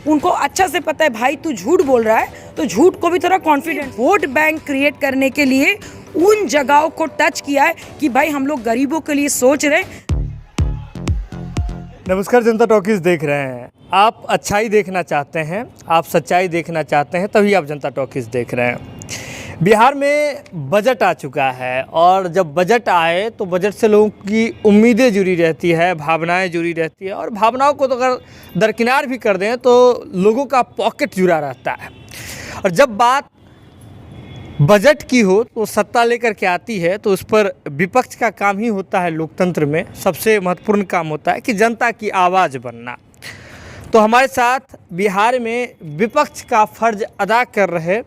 उनको अच्छा से पता है भाई तू झूठ बोल रहा है, तो झूठ को भी थोड़ा कॉन्फिडेंस, वोट बैंक क्रिएट करने के लिए उन जगहों को टच किया है कि भाई हम लोग गरीबों के लिए सोच रहे हैं। नमस्कार, जनता टॉकीज देख रहे हैं। आप अच्छाई देखना चाहते हैं, आप सच्चाई देखना चाहते हैं, तभी आप जनता टॉकीज देख रहे हैं। बिहार में बजट आ चुका है और जब बजट आए तो बजट से लोगों की उम्मीदें जुड़ी रहती है, भावनाएं जुड़ी रहती है, और भावनाओं को तो अगर दरकिनार भी कर दें तो लोगों का पॉकेट जुड़ा रहता है। और जब बात बजट की हो तो सत्ता लेकर के आती है तो उस पर विपक्ष का काम ही होता है। लोकतंत्र में सबसे महत्वपूर्ण काम होता है कि जनता की आवाज़ बनना। तो हमारे साथ बिहार में विपक्ष का फर्ज अदा कर रहे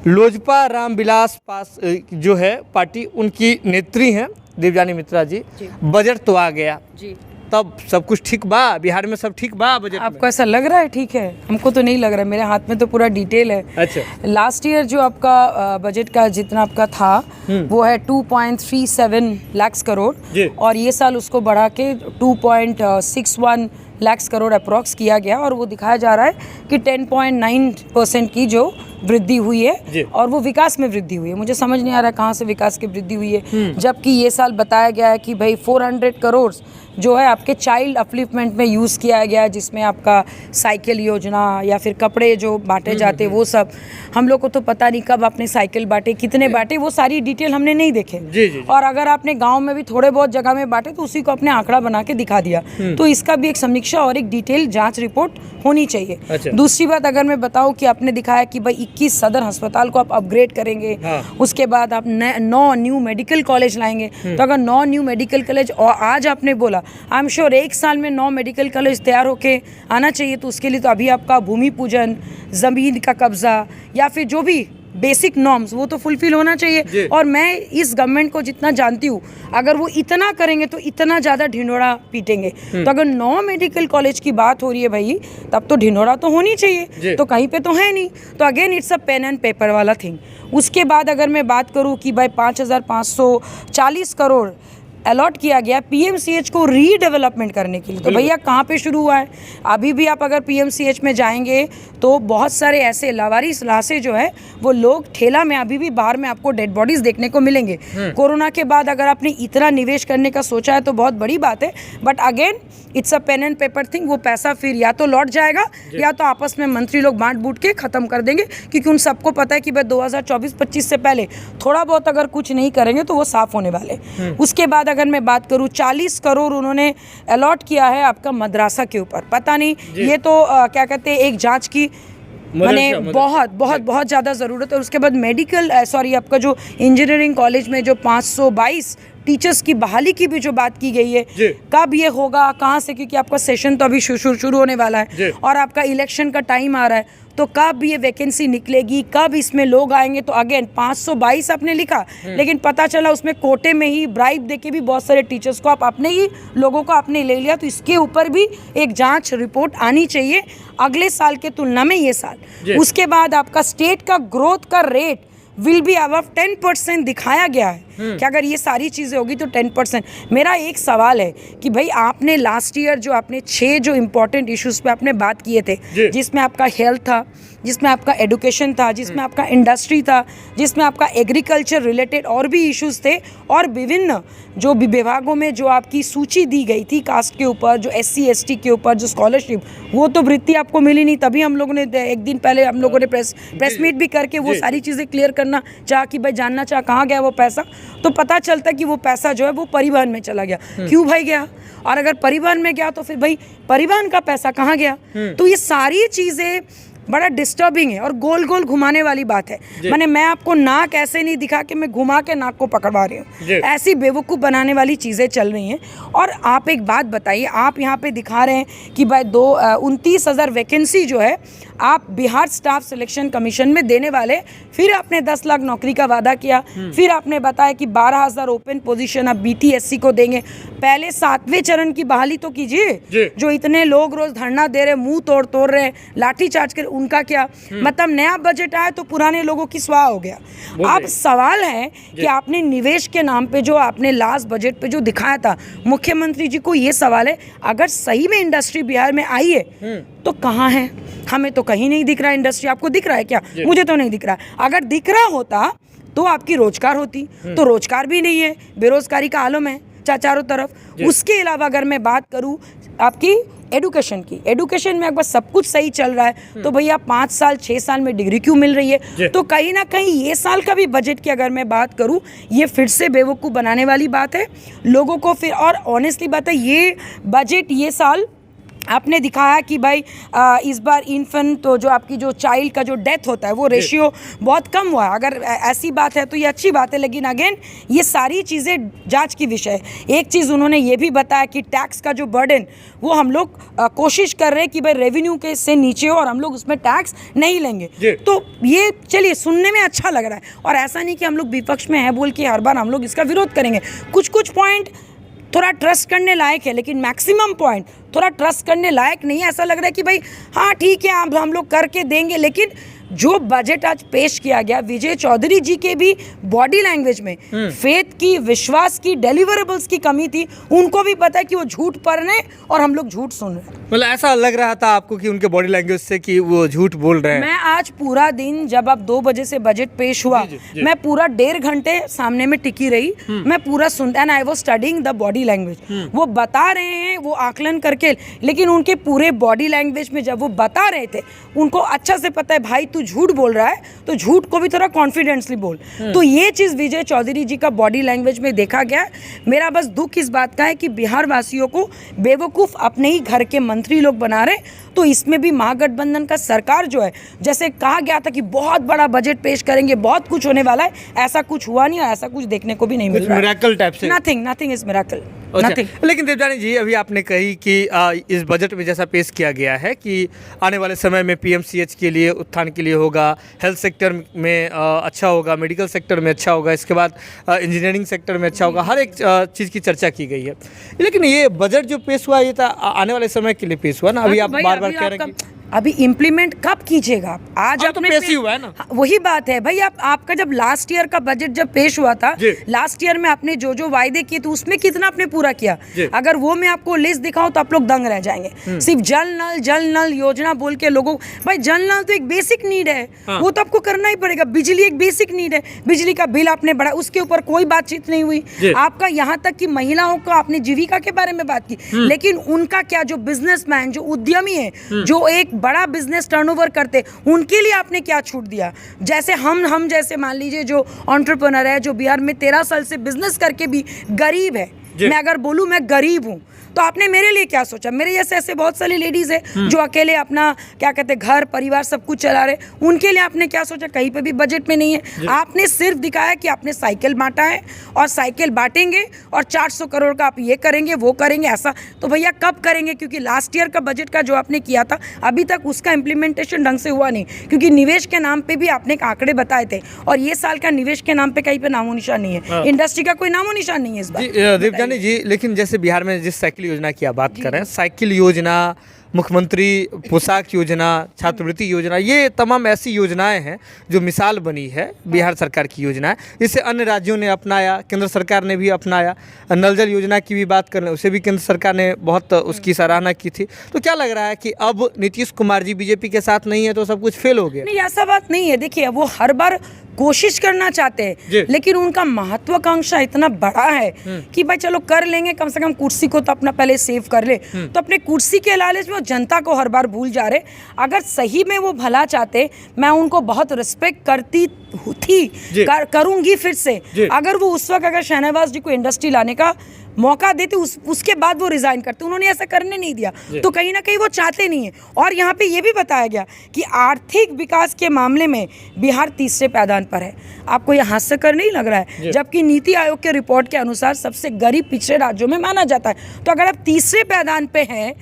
लोजपा रामविलास पासवान जो है पार्टी, उनकी नेत्री हैं देवयानी मित्रा जी। बजट तो आ गया जी, तब सब कुछ ठीक बा, बिहार में सब ठीक बा बजट आपको ऐसा लग रहा है? ठीक है, हमको तो नहीं लग रहा है, मेरे हाथ में तो पूरा डिटेल है। अच्छा, लास्ट ईयर जो आपका बजट का जितना आपका था वो है 2.37 लाख करोड़, और ये साल उसको बढ़ा के 2.61 लाख करोड़ अप्रॉक्स किया गया, और वो दिखाया जा रहा है कि 10.9% की जो वृद्धि हुई है, और वो विकास में वृद्धि हुई है। मुझे समझ नहीं आ रहा कहाँ से विकास की वृद्धि हुई है, जबकि ये साल बताया गया है कि भाई 400 करोड़ जो है आपके चाइल्ड अपलिफ्टमेंट में यूज़ किया गया है, जिसमें आपका साइकिल योजना या फिर कपड़े जो बांटे जाते वो सब। हम लोग को तो पता नहीं कब आपने साइकिल बांटे, कितने बांटे, वो सारी डिटेल हमने नहीं देखे। और अगर आपने गाँव में भी थोड़े बहुत जगह में बांटे तो उसी को अपने आंकड़ा बना के दिखा दिया। तो इसका भी एक समीक्षा और एक डिटेल जाँच रिपोर्ट होनी चाहिए। अच्छा। दूसरी बात, अगर मैं बताऊँ कि आपने दिखाया कि भाई 21 सदर अस्पताल को आप अपग्रेड करेंगे, उसके बाद आप 9 न्यू मेडिकल कॉलेज लाएंगे। तो अगर 9 न्यू मेडिकल कॉलेज, और आज आपने बोला आई एम श्योर 1 साल में 9 मेडिकल कॉलेज तैयार होके आना चाहिए, तो उसके लिए तो अभी आपका भूमि पूजन, ज़मीन का कब्जा या फिर जो भी बेसिक नॉर्म्स वो तो फुलफिल होना चाहिए। और मैं इस गवर्नमेंट को जितना जानती हूँ, अगर वो इतना करेंगे तो इतना ज़्यादा ढिंढोरा पीटेंगे। तो अगर 9 मेडिकल कॉलेज की बात हो रही है भाई, तब तो ढिंढोरा तो होनी चाहिए, तो कहीं पे तो है नहीं। तो again it's a pen and paper वाला थिंग। उसके बाद अगर मैं बात करूँ कि भाई 5,540 करोड़ अलॉट किया गया पीएमसीएच को रीडेवलपमेंट करने के लिए, तो भैया कहाँ पे शुरू हुआ है? अभी भी आप अगर पीएमसीएच में जाएंगे तो बहुत सारे ऐसे लावारिस लाशें जो है वो लोग ठेला में अभी भी बाहर में आपको डेड बॉडीज देखने को मिलेंगे। कोरोना के बाद अगर आपने इतना निवेश करने का सोचा है तो बहुत बड़ी बात है, but again it's a pen and paper thing. वो पैसा फिर या तो लौट जाएगा या तो आपस में मंत्री लोग बांट बूट के खत्म कर देंगे, क्योंकि उन सबको पता है कि भाई 2024-25 से पहले थोड़ा बहुत अगर कुछ नहीं करेंगे तो वो साफ होने वाले। उसके बाद अगर मैं बात करूं 40 करोड़ उन्होंने अलॉट किया है आपका मदरसा के ऊपर। पता नहीं ये तो क्या कहते हैं, एक जांच की मैंने बहुत ज़्यादा ज़रूरत है। उसके बाद मेडिकल आपका जो इंजीनियरिंग कॉलेज में जो 522 टीचर्स की बहाली की भी जो बात की गई है, कब ये होगा, कहाँ से, क्योंकि आपका सेशन तो अभी शुरू होने वाला है और आपका इलेक्शन का टाइम आ रहा है, तो कब ये वैकेंसी निकलेगी, कब इसमें लोग आएंगे? तो अगेन 522 आपने लिखा, लेकिन पता चला उसमें कोटे में ही ब्राइब देके भी बहुत सारे टीचर्स को आप अपने ही लोगों को आपने ले लिया। तो इसके ऊपर भी एक जांच रिपोर्ट आनी चाहिए अगले साल के तुलना में ये साल। उसके बाद आपका स्टेट का ग्रोथ का रेट विल बी अबव 10% दिखाया गया है कि अगर ये सारी चीज़ें होगी तो 10%। मेरा एक सवाल है कि भाई आपने लास्ट ईयर जो आपने 6 जो इम्पोर्टेंट इश्यूज़ पे आपने बात किए थे, जिसमें आपका हेल्थ था, जिसमें आपका एडुकेशन था, जिसमें आपका इंडस्ट्री था, जिसमें आपका एग्रीकल्चर रिलेटेड और भी इश्यूज़ थे, और विभिन्न जो विभागों में जो आपकी सूची दी गई थी कास्ट के ऊपर, जो SC ST के ऊपर जो स्कॉलरशिप, वो तो वृत्ति आपको मिली नहीं। तभी हम लोगों ने एक दिन पहले हम लोगों ने प्रेस मीट भी करके वो सारी चीज़ें क्लियर करना चाहा कि भाई जानना चाहा कहाँ गया वो पैसा। तो पता चलता कि वो पैसा जो है वो परिवहन में चला गया। क्यों भाई गया? और अगर परिवहन में गया तो फिर भाई परिवहन का पैसा कहाँ गया? तो ये सारी चीज़ें बड़ा डिस्टर्बिंग है और गोल गोल घुमाने वाली बात है। मैंने मैं आपको नाक ऐसे नहीं दिखा कि मैं घुमा के नाक को पकड़वा रही हूँ, ऐसी बेवकूफ़ बनाने वाली चीज़ें चल रही हैं। और आप एक बात बताइए, आप यहाँ पे दिखा रहे हैं कि भाई 29,000 वैकेंसी जो है आप बिहार स्टाफ सिलेक्शन कमीशन में देने वाले, फिर आपने 10 लाख नौकरी का वादा किया, फिर आपने बताया कि 12,000 ओपन पोजीशन आप BT-SC को देंगे। पहले 7वें चरण की बहाली तो कीजिए। जो इतने लोग रोज धरना दे रहे, मुंह तोड़ रहे, लाठी चार्ज कर, उनका क्या? मतलब नया बजट आया तो पुराने लोगों की स्वाह हो गया। अब सवाल है कि आपने निवेश के नाम पे जो आपने लास्ट बजट पे जो दिखाया था, मुख्यमंत्री जी को ये सवाल है, अगर सही में इंडस्ट्री बिहार में आई है तो कहाँ है? हमें तो कहीं नहीं दिख रहा है इंडस्ट्री। आपको दिख रहा है क्या? मुझे तो नहीं दिख रहा है। अगर दिख रहा होता तो आपकी रोजगार होती, तो रोजगार भी नहीं है, बेरोजगारी का आलम है चारों तरफ। उसके अलावा अगर मैं बात करूँ आपकी एडुकेशन की, एडुकेशन में अगर सब कुछ सही चल रहा है तो भैया 5 साल 6 साल में डिग्री क्यों मिल रही है? तो कहीं ना कहीं ये साल का भी बजट की अगर मैं बात करूं, ये फिर से बेवकूफ़ बनाने वाली बात है लोगों को फिर। और ऑनेस्टली बात है, ये बजट ये साल आपने दिखाया कि भाई इस बार इन्फेंट तो जो आपकी जो चाइल्ड का जो डेथ होता है वो रेशियो बहुत कम हुआ है। अगर ऐसी बात है तो ये अच्छी बात है, लेकिन अगेन ये सारी चीज़ें जांच की विषय है। एक चीज़ उन्होंने ये भी बताया कि टैक्स का जो बर्डन वो हम लोग कोशिश कर रहे हैं कि भाई रेवेन्यू के से नीचे हो और हम लोग उसमें टैक्स नहीं लेंगे। तो ये चलिए सुनने में अच्छा लग रहा है, और ऐसा नहीं कि हम लोग विपक्ष में हैं बोल के हर बार हम लोग इसका विरोध करेंगे। कुछ पॉइंट थोड़ा ट्रस्ट करने लायक है, लेकिन मैक्सिमम पॉइंट थोड़ा ट्रस्ट करने लायक नहीं है। ऐसा लग रहा है कि भाई हाँ ठीक है हम लोग करके देंगे, लेकिन जो बजट आज पेश किया गया, विजय चौधरी जी के भी बॉडी लैंग्वेज में फेथ की, विश्वास की, डिलीवरेबल्स की कमी थी। उनको भी पता है कि वो झूठ पढ़ रहे हैं और हम लोग झूठ सुन रहे हैं। मतलब ऐसा लग रहा था आपको कि उनके बॉडी लैंग्वेज से कि वो झूठ बोल रहे हैं? मैं आज पूरा दिन, जब अब 2 बजे से बजट पेश हुआ, मैं पूरा 1.5 घंटे सामने में टिकी रही। मैं पूरा सुनता, and I was studying the body language. वो बता रहे हैं, वो आकलन करके, लेकिन उनके पूरे बॉडी लैंग्वेज में जब वो बता रहे थे, उनको अच्छा से पता है भाई तू झूठ बोल रहा है तो झूठ को भी थोड़ा कॉन्फिडेंसली बोल। तो ये चीज़ विजय चौधरी जी का बॉडी लैंग्वेज में देखा गया। मेरा बस दुख इस बात का है कि बिहार वासियों को बेवकूफ़ अपने ही घर के मंत्री लोग बना रहे। तो इसमें भी महागठबंधन का सरकार जो है, जैसे कहा गया था कि बहुत बड़ा बजट पेश करेंगे, बहुत कुछ होने वाला है, ऐसा कुछ हुआ नहीं और ऐसा कुछ देखने को भी नहीं मिल रहा है। मिरेकल टाइप से नथिंग इज मिरेकल। लेकिन देवजानी जी, अभी आपने कही कि इस बजट में जैसा पेश किया गया है कि आने वाले समय में पीएमसीएच के लिए, उत्थान के लिए होगा, हेल्थ सेक्टर में अच्छा होगा, मेडिकल सेक्टर में अच्छा होगा, इसके बाद इंजीनियरिंग सेक्टर में अच्छा होगा, हर एक चीज़ की चर्चा की गई है। लेकिन ये बजट जो पेश हुआ, ये तो आने वाले समय के लिए पेश हुआ ना। अभी आप बार बार कह रहे हैं कि अभी इम्प्लीमेंट कब कीजिएगा आप? आज तो पेश ही हुआ है ना। वही बात है भाई, आपका जब लास्ट ईयर का बजट जब पेश हुआ था, लास्ट ईयर में आपने जो वायदे किए थे उसमें कितना आपने पूरा किया? अगर वो मैं आपको लिस्ट दिखाऊं तो आप लोग दंग रह जाएंगे। सिर्फ जल नल योजना बोल के लोगों, भाई जल नल तो एक बेसिक नीड है, वो तो आपको करना ही पड़ेगा। बिजली एक बेसिक नीड है, बिजली का बिल आपने बढ़ा, उसके ऊपर कोई बातचीत नहीं हुई आपका। यहाँ तक कि महिलाओं को आपने जीविका के बारे में बात की, लेकिन उनका क्या, जो बिजनेसमैन, जो उद्यमी है, जो एक बड़ा बिजनेस टर्नओवर करते, उनके लिए आपने क्या छूट दिया? जैसे हम जैसे मान लीजिए जो एंटरप्रेन्योर है, जो बिहार में 13 साल से बिजनेस करके भी गरीब है, मैं अगर बोलूं मैं गरीब हूं, तो आपने मेरे लिए क्या सोचा? मेरे जैसे ऐसे बहुत सारी लेडीज है जो अकेले अपना क्या कहते हैं घर परिवार सब कुछ चला रहे, उनके लिए आपने क्या सोचा? कहीं पे भी बजट में नहीं है। आपने सिर्फ दिखाया कि आपने साइकिल बांटा है और साइकिल बांटेंगे और 400 करोड़ का आप ये करेंगे वो करेंगे। ऐसा तो भैया कब करेंगे? क्योंकि लास्ट ईयर का बजट का जो आपने किया था अभी तक उसका इम्प्लीमेंटेशन ढंग से हुआ नहीं, क्योंकि निवेश के नाम पे भी आपने आंकड़े बताए थे और ये साल का निवेश के नाम पे कहीं पे नामो निशान नहीं है। इंडस्ट्री का कोई नामो निशान नहीं है इस बार। देवजानी जी, लेकिन जैसे बिहार में जिस साइकिल योजना की आप बात कर रहे हैं, साइकिल योजना, मुख्यमंत्री पोशाक योजना, छात्रवृत्ति योजना, ये तमाम ऐसी योजनाएं हैं जो मिसाल बनी है बिहार सरकार की योजनाएं। इसे अन्य राज्यों ने अपनाया, केंद्र सरकार ने भी अपनाया। नल जल योजना की भी बात कर लें, उसे भी केंद्र सरकार ने बहुत उसकी सराहना की थी। तो क्या लग रहा है कि अब नीतीश कुमार जी बीजेपी के साथ नहीं है तो सब कुछ फेल हो गया? नहीं, ऐसा बात नहीं है। देखिए, वो हर बार कोशिश करना चाहते हैं, लेकिन उनका महत्वाकांक्षा इतना बड़ा है कि भाई चलो कर लेंगे, कम से कम कुर्सी को तो अपना पहले सेव कर ले। तो अपने कुर्सी के लालच में वो जनता को हर बार भूल जा रहे। अगर सही में वो भला चाहते, मैं उनको बहुत रिस्पेक्ट करती थी, करूंगी फिर से। अगर वो उस वक्त अगर शहनवाज जी को इंडस्ट्री लाने का मौका देते, उसके बाद वो रिजाइन करते, उन्होंने ऐसा करने नहीं दिया। तो कहीं ना कहीं वो चाहते नहीं है। और यहाँ पे ये भी बताया गया कि आर्थिक विकास के मामले में बिहार तीसरे पायदान पर है। आपको ये हास्यकर नहीं लग रहा है? जबकि नीति आयोग के रिपोर्ट के अनुसार सबसे गरीब पिछड़े राज्यों में माना जाता है। तो अगर आप तीसरे पायदान पे हैं,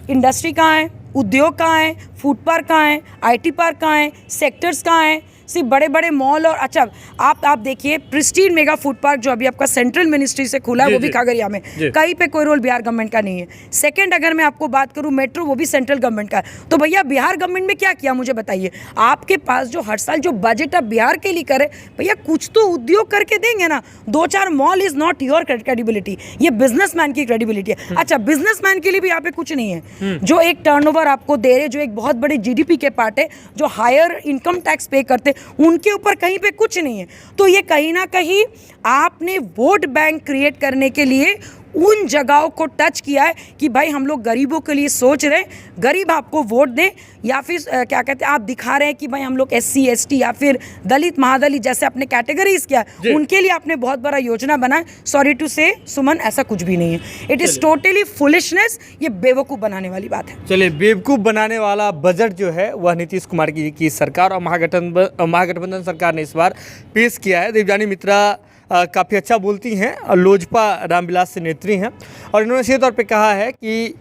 इंडस्ट्री कहाँ है, उद्योग कहाँ है, फूड पार्क कहाँ है, IT पार्क कहाँ है, सेक्टर्स कहाँ है, सिर्फ बड़े बड़े मॉल और अच्छा आप देखिए प्रिस्टीन मेगा फूड पार्क जो अभी आपका सेंट्रल मिनिस्ट्री से खुला है, वो भी खगड़िया में, कहीं पे कोई रोल बिहार गवर्नमेंट का नहीं है। सेकंड, अगर मैं आपको बात करूं मेट्रो, वो भी सेंट्रल गवर्नमेंट का है। तो भैया बिहार गवर्नमेंट में क्या किया मुझे बताइए। आपके पास जो हर साल जो बजट आप बिहार के लिए करे, भैया कुछ तो उद्योग करके देंगे ना। 2-4 mall is not your credibility, ये बिजनेसमैन की क्रेडिबिलिटी है। अच्छा, बिजनेसमैन के लिए भी यहाँ पे कुछ नहीं है। जो एक टर्नओवर आपको दे रहे, जो एक बहुत बड़े जीडीपी के पार्ट है, जो हायर इनकम टैक्स पे करते, उनके ऊपर कहीं पे कुछ नहीं है। तो ये कहीं ना कहीं आपने वोट बैंक क्रिएट करने के लिए उन जगहों को टच किया है कि भाई हम लोग गरीबों के लिए सोच रहे हैं, गरीब आपको वोट दें, या फिर क्या कहते हैं, आप दिखा रहे हैं कि भाई हम लोग SC ST या फिर दलित महादलित जैसे आपने कैटेगरीज किया, उनके लिए आपने बहुत बड़ा योजना बनाया। सॉरी टू से सुमन, ऐसा कुछ भी नहीं है। इट इज़ टोटली फुलिशनेस, ये बेवकूफ़ बनाने वाली बात है। चलिए, बेवकूफ़ बनाने वाला बजट जो है वह नीतीश कुमार की सरकार और महागठबंधन सरकार ने इस बार पेश किया है। देवयानी मित्रा काफ़ी अच्छा बोलती हैं और लोजपा रामविलास से नेत्री हैं, और इन्होंने सीधे तौर पे कहा है कि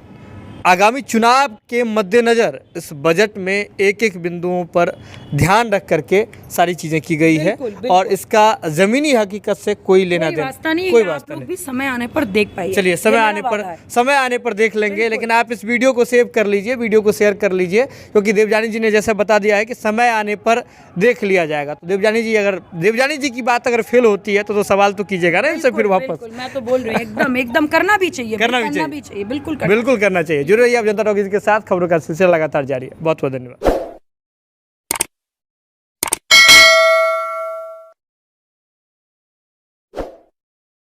आगामी चुनाव के मद्देनज़र इस बजट में एक एक बिंदुओं पर ध्यान रख करके सारी चीज़ें की गई है, और इसका ज़मीनी हकीकत से कोई लेना देना कोई वास्ता नहीं। भी समय आने पर देख पाइए। चलिए, समय आने पर देख लेंगे, लेकिन आप इस वीडियो को सेव कर लीजिए, वीडियो को शेयर कर लीजिए, क्योंकि देवयानी जी ने जैसे बता दिया है कि समय आने पर देख लिया जाएगा। तो देवयानी जी, अगर देवयानी जी की बात अगर फेल होती है तो सवाल तो कीजिएगा ना इनसे फिर वापस। मैं तो बोल रही हूँ एकदम करना भी चाहिए, बिल्कुल बिल्कुल करना चाहिए। जुड़े रहिए आप जनता टॉकीज के साथ, खबरों का सिलसिला लगातार जारी है। बहुत बहुत धन्यवाद।